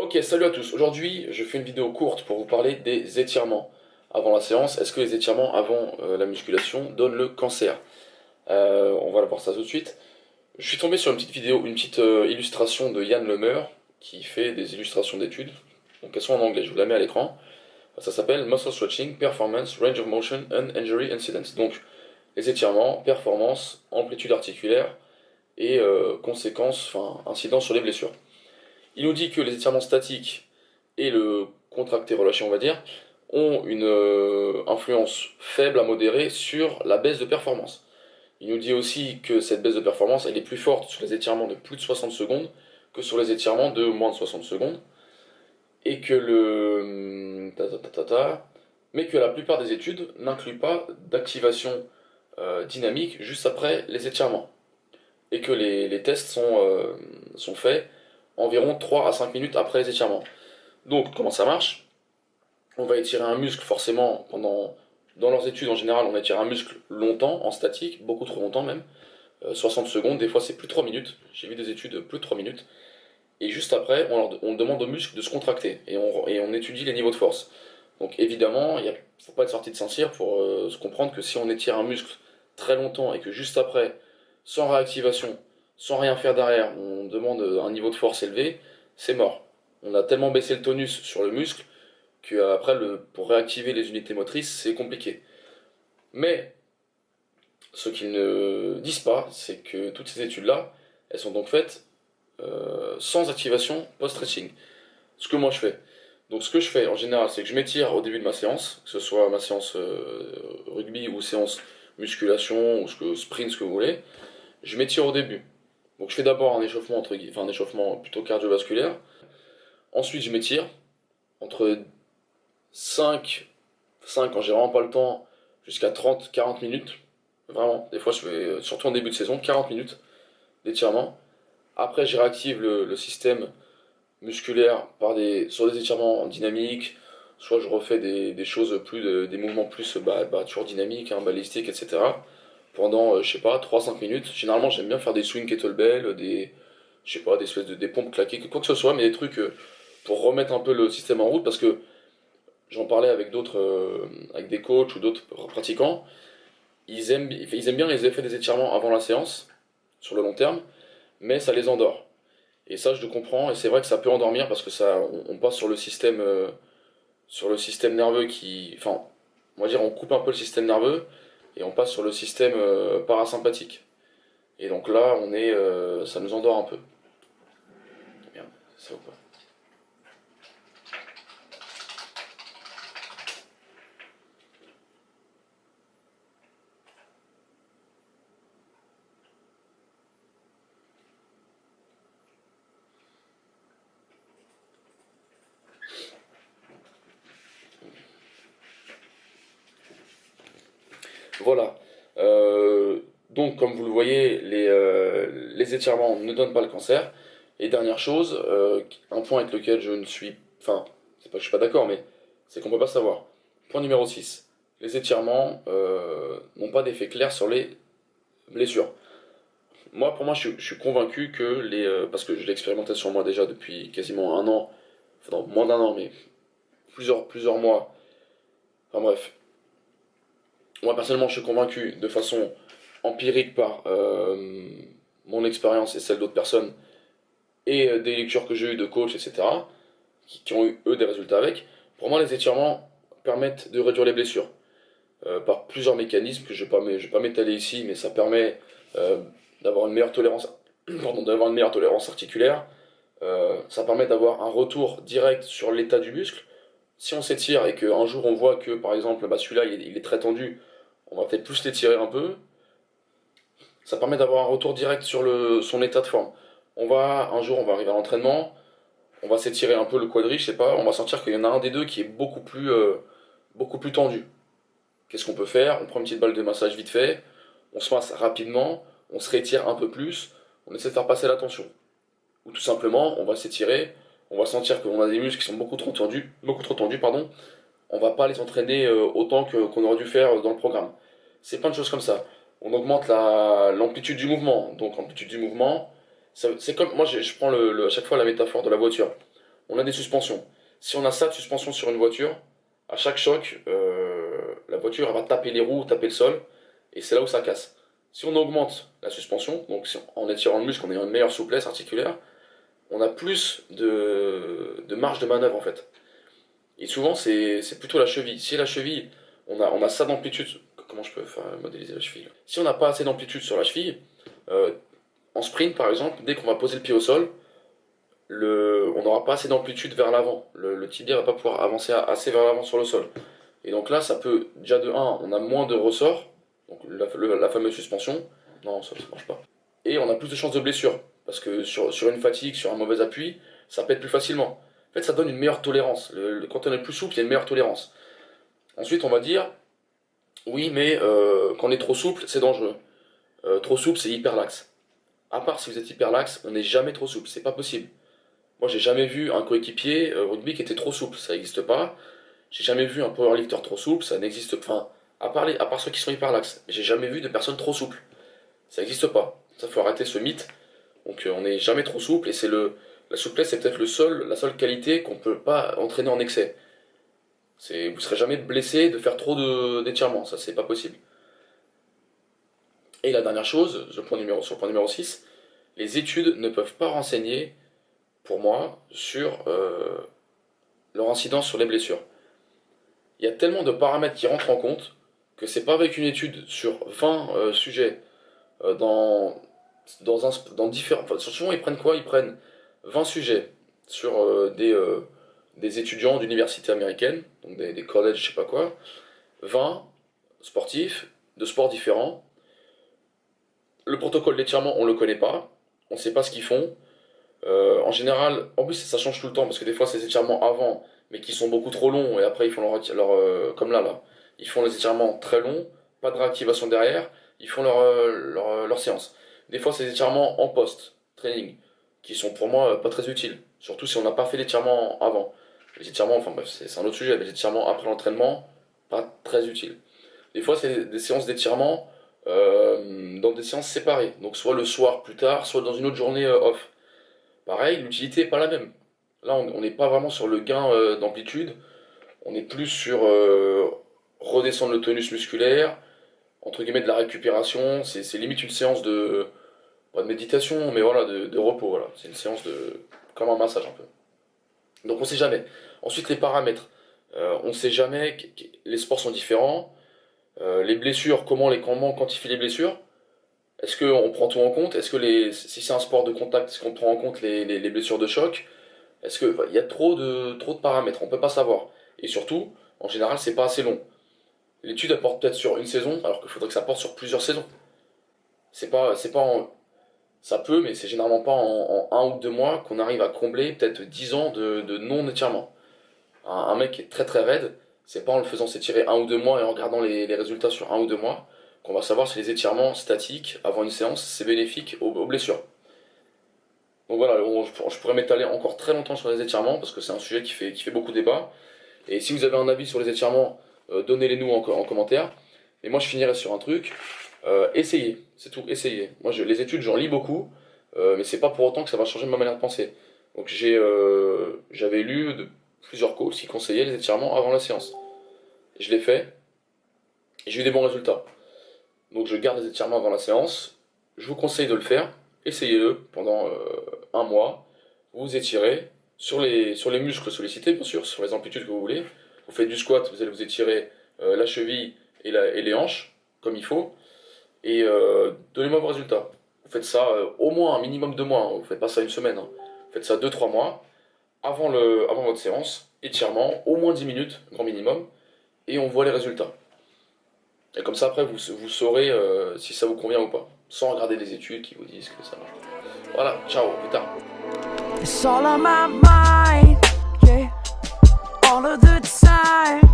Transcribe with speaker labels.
Speaker 1: Ok, salut à tous. Aujourd'hui, je fais une vidéo courte pour vous parler des étirements avant la séance. Est-ce que les étirements avant la musculation donnent le cancer? On va voir ça tout de suite. Je suis tombé sur une petite vidéo, une petite illustration de Yann Lemeur qui fait des illustrations d'études. Donc elles sont en anglais, je vous la mets à l'écran. Ça s'appelle Muscle Stretching, Performance, Range of Motion and Injury Incidence. Donc les étirements, performance, amplitude articulaire et conséquences, enfin incidence sur les blessures. Il nous dit que les étirements statiques et le contracté-relâché, on va dire, ont une influence faible à modérée sur la baisse de performance. Il nous dit aussi que cette baisse de performance, elle est plus forte sur les étirements de plus de 60 secondes que sur les étirements de moins de 60 secondes, et que mais que la plupart des études n'incluent pas d'activation dynamique juste après les étirements, et que les tests sont faits environ 3 à 5 minutes après les étirements. Donc, comment ça marche? On va étirer un muscle forcément dans leurs études en général, on étire un muscle longtemps, en statique, beaucoup trop longtemps même, 60 secondes, des fois c'est plus de 3 minutes, j'ai vu des études de plus de 3 minutes, et juste après, on demande au muscle de se contracter, et on étudie les niveaux de force. Donc évidemment, il ne faut pas être sorti de Saint-Cyr pour se comprendre que si on étire un muscle très longtemps et que juste après, sans réactivation, sans rien faire derrière, on demande un niveau de force élevé, c'est mort. On a tellement baissé le tonus sur le muscle qu'après, pour réactiver les unités motrices, c'est compliqué. Mais ce qu'ils ne disent pas, c'est que toutes ces études-là, elles sont donc faites sans activation post-stretching. Ce que moi je fais. Donc ce que je fais en général, c'est que je m'étire au début de ma séance, que ce soit ma séance rugby ou séance musculation ou sprint, ce que vous voulez. Je m'étire au début. Donc je fais d'abord un échauffement, enfin un échauffement plutôt cardiovasculaire. Ensuite je m'étire entre 5 quand j'ai vraiment pas le temps, jusqu'à 30-40 minutes. Vraiment, des fois je fais, surtout en début de saison, 40 minutes d'étirement. Après je réactive le système musculaire sur des étirements dynamiques, soit je refais des choses des mouvements plus toujours dynamiques, hein, balistiques, etc. Pendant, je sais pas, 3-5 minutes. Généralement j'aime bien faire des swing kettlebell, je sais pas, des pompes claquées, quoi que ce soit, mais des trucs pour remettre un peu le système en route, parce que j'en parlais avec d'autres, avec des coachs ou d'autres pratiquants, ils aiment bien les effets des étirements avant la séance, sur le long terme, mais ça les endort. Et ça, je le comprends, et c'est vrai que ça peut endormir parce que on passe sur le système nerveux enfin, on va dire, on coupe un peu le système nerveux et on passe sur le système parasympathique. Et donc là, ça nous endort un peu. Bien, c'est ça ou pas? Voilà. Donc, comme vous le voyez, les étirements ne donnent pas le cancer. Et dernière chose, un point avec lequel je ne suis... Enfin, c'est pas que je suis pas d'accord, mais c'est qu'on peut pas savoir. Point numéro 6. Les étirements n'ont pas d'effet clair sur les blessures. Moi, pour moi, je suis convaincu que parce que je l'ai expérimenté sur moi déjà depuis quasiment un an, enfin non, moins d'un an, mais plusieurs mois. Enfin bref, moi personnellement, je suis convaincu de façon empirique par mon expérience et celle d'autres personnes et des lectures que j'ai eues de coachs, etc., qui ont eu eux des résultats avec. Pour moi, les étirements permettent de réduire les blessures par plusieurs mécanismes que je vais pas m'étaler ici, mais ça permet euh, d'avoir une meilleure tolérance, pardon, d'avoir une meilleure tolérance articulaire. Ça permet d'avoir un retour direct sur l'état du muscle. Si on s'étire et qu'un jour on voit que par exemple bah, celui-là il est très tendu, on va peut-être plus l'étirer un peu. Ça permet d'avoir un retour direct sur son état de forme. Un jour on va arriver à l'entraînement, on va s'étirer un peu le quadri, je sais pas, on va sentir qu'il y en a un des deux qui est beaucoup plus tendu. Qu'est-ce qu'on peut faire? On prend une petite balle de massage vite fait, on se masse rapidement, on se rétire un peu plus, on essaie de faire passer la tension. Ou tout simplement, on va s'étirer, on va sentir qu'on a des muscles qui sont beaucoup trop tendus, pardon. On va pas les entraîner autant qu'on aurait dû faire dans le programme. C'est plein de choses comme ça. On augmente l'amplitude du mouvement. Donc l'amplitude du mouvement, c'est comme moi je prends à chaque fois la métaphore de la voiture. on a des suspensions. Si on a ça de suspension sur une voiture, à chaque choc, la voiture elle va taper les roues, taper le sol, et c'est là où ça casse. Si on augmente la suspension, donc en étirant le muscle, en ayant une meilleure souplesse articulaire, on a plus de marge de manœuvre en fait. Et souvent c'est plutôt la cheville. Si la cheville, on a ça d'amplitude, comment je peux faire modéliser la cheville? Si on n'a pas assez d'amplitude sur la cheville, en sprint par exemple, dès qu'on va poser le pied au sol, on n'aura pas assez d'amplitude vers l'avant. Le tibia va pas pouvoir avancer assez vers l'avant sur le sol. Et donc là, ça peut, déjà de 1, on a moins de ressorts, donc la fameuse suspension. Non, ça marche pas. Et on a plus de chances de blessure, parce que sur une fatigue, sur un mauvais appui, ça pète plus facilement. En fait, ça donne une meilleure tolérance. Quand on est plus souple, il y a une meilleure tolérance. Ensuite, on va dire, oui, mais quand on est trop souple, c'est dangereux. Trop souple, c'est hyper laxe. À part si vous êtes hyper laxe, on n'est jamais trop souple, c'est pas possible. Moi, j'ai jamais vu un coéquipier rugby qui était trop souple, ça n'existe pas. J'ai jamais vu un powerlifter trop souple, ça n'existe pas. Enfin, à part ceux qui sont hyper laxes, j'ai jamais vu de personnes trop souples. Ça n'existe pas. Ça, faut arrêter ce mythe. Donc, on n'est jamais trop souple et la souplesse, c'est peut-être la seule qualité qu'on peut pas entraîner en excès. Vous serez jamais blessé de faire trop d'étirements, ça c'est pas possible. Et la dernière chose, sur le point numéro 6, les études ne peuvent pas renseigner, pour moi, sur leur incidence sur les blessures. Il y a tellement de paramètres qui rentrent en compte que c'est pas avec une étude sur 20 sujets dans différents. Enfin, souvent ils prennent quoi? Ils prennent 20 sujets sur des étudiants d'université américaine, donc des collèges, je sais pas quoi, 20 sportifs de sports différents. Le protocole d'étirement, on le connaît pas, on sait pas ce qu'ils font. En général, en plus ça change tout le temps parce que des fois c'est des étirements avant, mais qui sont beaucoup trop longs et après ils font comme là, ils font les étirements très longs, pas de réactivation derrière, ils font leur séance. Des fois c'est des étirements en post-training qui sont pour moi pas très utiles, surtout si on n'a pas fait l'étirement avant. Les étirements, enfin bref, c'est un autre sujet, les étirements après l'entraînement, pas très utiles. Des fois c'est des séances d'étirement dans des séances séparées, donc soit le soir plus tard, soit dans une autre journée off. Pareil, l'utilité n'est pas la même. Là, on n'est pas vraiment sur le gain d'amplitude, on est plus sur redescendre le tonus musculaire, entre guillemets de la récupération, c'est limite une séance pas de méditation, mais voilà, de repos, voilà. C'est une séance comme un massage un peu. Donc on sait jamais. Ensuite, les paramètres. On sait jamais, les sports sont différents, les blessures, comment quantifier les blessures? Est-ce qu'on prend tout en compte? Est-ce que si c'est un sport de contact, est-ce qu'on prend en compte les blessures de choc? Il y a trop de paramètres, on peut pas savoir. Et surtout, en général, c'est pas assez long. L'étude apporte peut-être sur une saison, alors qu'il faudrait que ça porte sur plusieurs saisons. Ça peut, mais c'est généralement pas en 1 ou 2 mois qu'on arrive à combler peut-être 10 ans de non-étirement. Un mec qui est très très raide, c'est pas en le faisant s'étirer 1 ou 2 mois et en regardant les résultats sur 1 ou 2 mois qu'on va savoir si les étirements statiques avant une séance c'est bénéfique aux blessures. Donc voilà, je pourrais m'étaler encore très longtemps sur les étirements parce que c'est un sujet qui fait beaucoup débat. Et si vous avez un avis sur les étirements, donnez-les nous en commentaire. Et moi je finirai sur un truc, essayez, c'est tout, essayez. Moi les études j'en lis beaucoup, mais c'est pas pour autant que ça va changer ma manière de penser. Donc j'avais lu plusieurs coachs qui conseillaient les étirements avant la séance. Et je l'ai fait, et j'ai eu des bons résultats. Donc je garde les étirements avant la séance, je vous conseille de le faire, essayez-le pendant 1 mois, vous vous étirez sur les muscles sollicités bien sûr, sur les amplitudes que vous voulez. Vous faites du squat, vous allez vous étirer la cheville et les hanches, comme il faut, et donnez-moi vos résultats. Vous faites ça au moins un minimum 2 mois, hein. Vous ne faites pas ça une semaine, hein. Vous faites ça 2-3 mois, avant votre séance, étirement, au moins 10 minutes, grand minimum, et on voit les résultats. Et comme ça après vous saurez si ça vous convient ou pas, sans regarder les études qui vous disent que ça marche. Voilà, ciao, plus tard.
Speaker 2: It's all on my mind, yeah, all of the time.